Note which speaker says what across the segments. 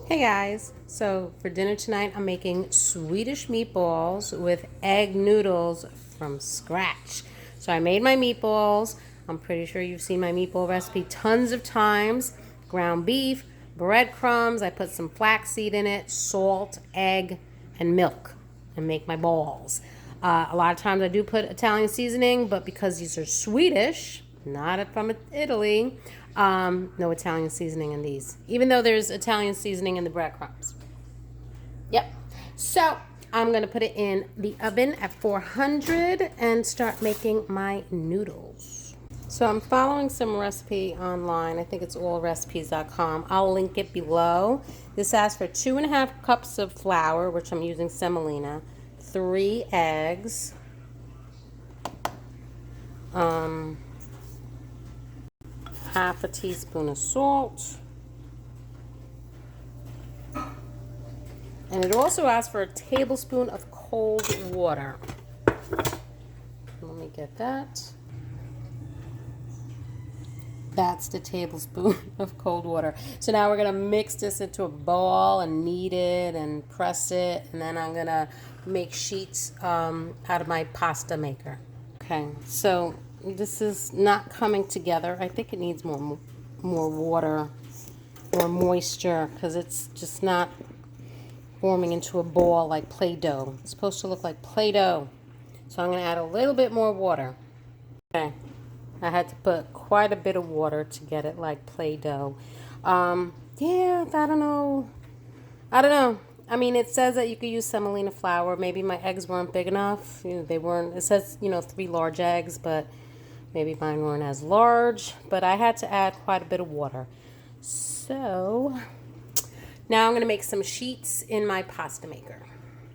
Speaker 1: Hey guys, so for dinner tonight I'm making Swedish meatballs with egg noodles from scratch. So I made my meatballs. I'm pretty sure you've seen my meatball recipe tons of times. Ground beef, breadcrumbs, I put some flaxseed in it, salt, egg, and milk, and make my balls. A lot of times I do put Italian seasoning, but because these are Swedish, not from Italy, no Italian seasoning in these, even though there's Italian seasoning in the breadcrumbs. Yep. So I'm going to put it in the oven at 400 and start making my noodles. So I'm following some recipe online. I think it's allrecipes.com. I'll link it below. This asks for 2.5 cups of flour, which I'm using semolina, 3 eggs, half a teaspoon of salt, and it also asks for a tablespoon of cold water. Let me get that. That's the tablespoon of cold water. So now we're going to mix this into a bowl and knead it and press it, and then I'm going to make sheets out of my pasta maker. Okay, so this is not coming together. I think it needs more water or moisture because it's just not forming into a ball like Play-Doh. It's supposed to look like Play-Doh. So I'm going to add a little bit more water. Okay, I had to put quite a bit of water to get it like Play-Doh. Yeah, I don't know. I mean, it says that you could use semolina flour. Maybe my eggs weren't big enough. They weren't. It says, 3 large eggs, but maybe mine weren't as large. But I had to add quite a bit of water. So now I'm going to make some sheets in my pasta maker.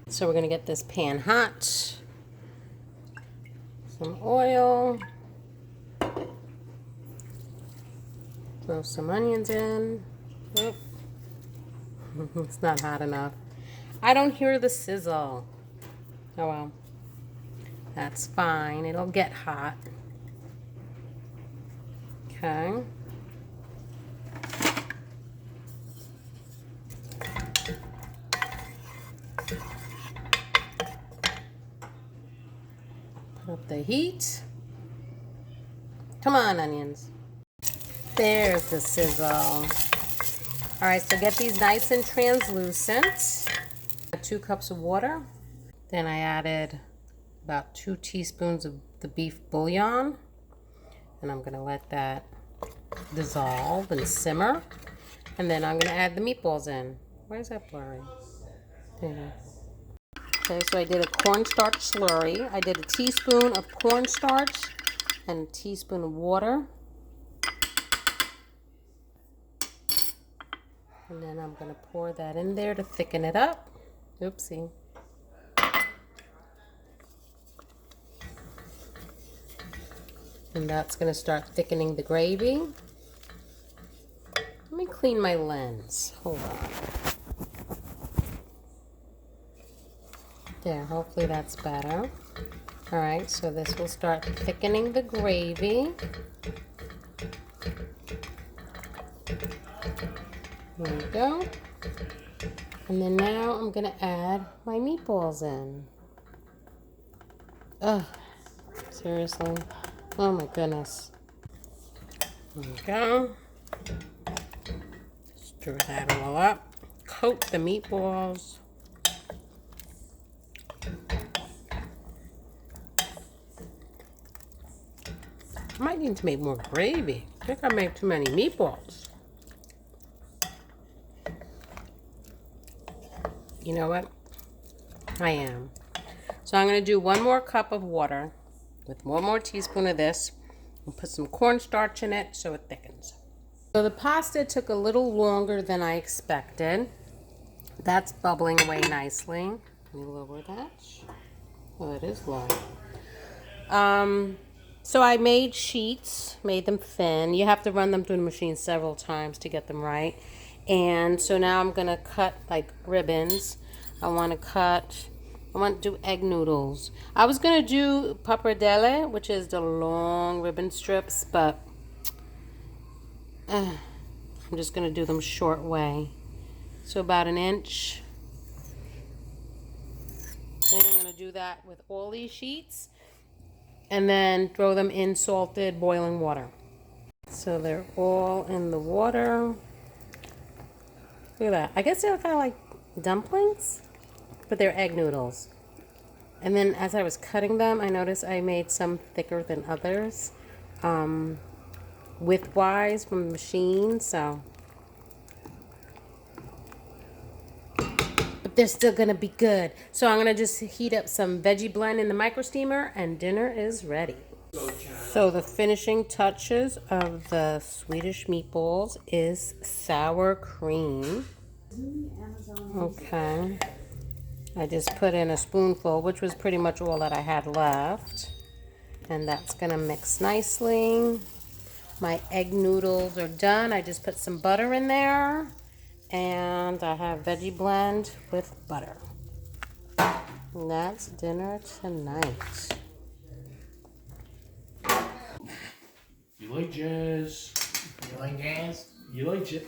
Speaker 1: So we're going to get this pan hot. Some oil. Throw some onions in. Oop. It's not hot enough. I don't hear the sizzle. Oh well. That's fine. It'll get hot. Okay. Put up the heat. Come on, onions. There's the sizzle. All right, so get these nice and translucent. 2 cups of water. Then I added about 2 teaspoons of the beef bouillon. And I'm going to let that dissolve and simmer. And then I'm going to add the meatballs in. Why is that blurry? There. Okay, so I did a cornstarch slurry. I did a teaspoon of cornstarch and a teaspoon of water. And then I'm going to pour that in there to thicken it up. Oopsie. And that's going to start thickening the gravy. Let me clean my lens. Hold on. There, hopefully that's better. All right, so this will start thickening the gravy. There we go. And then now I'm going to add my meatballs in. Ugh, seriously. Oh my goodness. There we go. Stir that all up. Coat the meatballs. I might need to make more gravy. I think I made too many meatballs. You know what? I am. So I'm going to do 1 more cup of water with 1 more teaspoon of this and put some cornstarch in it so it thickens. So the pasta took a little longer than I expected. That's bubbling away nicely. Let me lower that. Oh, it is low. So I made sheets, made them thin. You have to run them through the machine several times to get them right. And so now I'm going to cut like ribbons. I want to do egg noodles. I was going to do pappardelle, which is the long ribbon strips, but I'm just going to do them short way. So about an inch. Then I'm going to do that with all these sheets. And then throw them in salted boiling water. So they're all in the water. Look at that. I guess they're kind of like dumplings, but they're egg noodles. And then as I was cutting them, I noticed I made some thicker than others, width-wise from the machine, so. But they're still gonna be good. So I'm gonna just heat up some veggie blend in the micro steamer and dinner is ready. So the finishing touches of the Swedish meatballs is sour cream. Okay. I just put in a spoonful, which was pretty much all that I had left. And that's gonna mix nicely. My egg noodles are done. I just put some butter in there. And I have veggie blend with butter. And that's dinner tonight.
Speaker 2: You like jazz?
Speaker 3: You like jazz?
Speaker 2: You like jazz?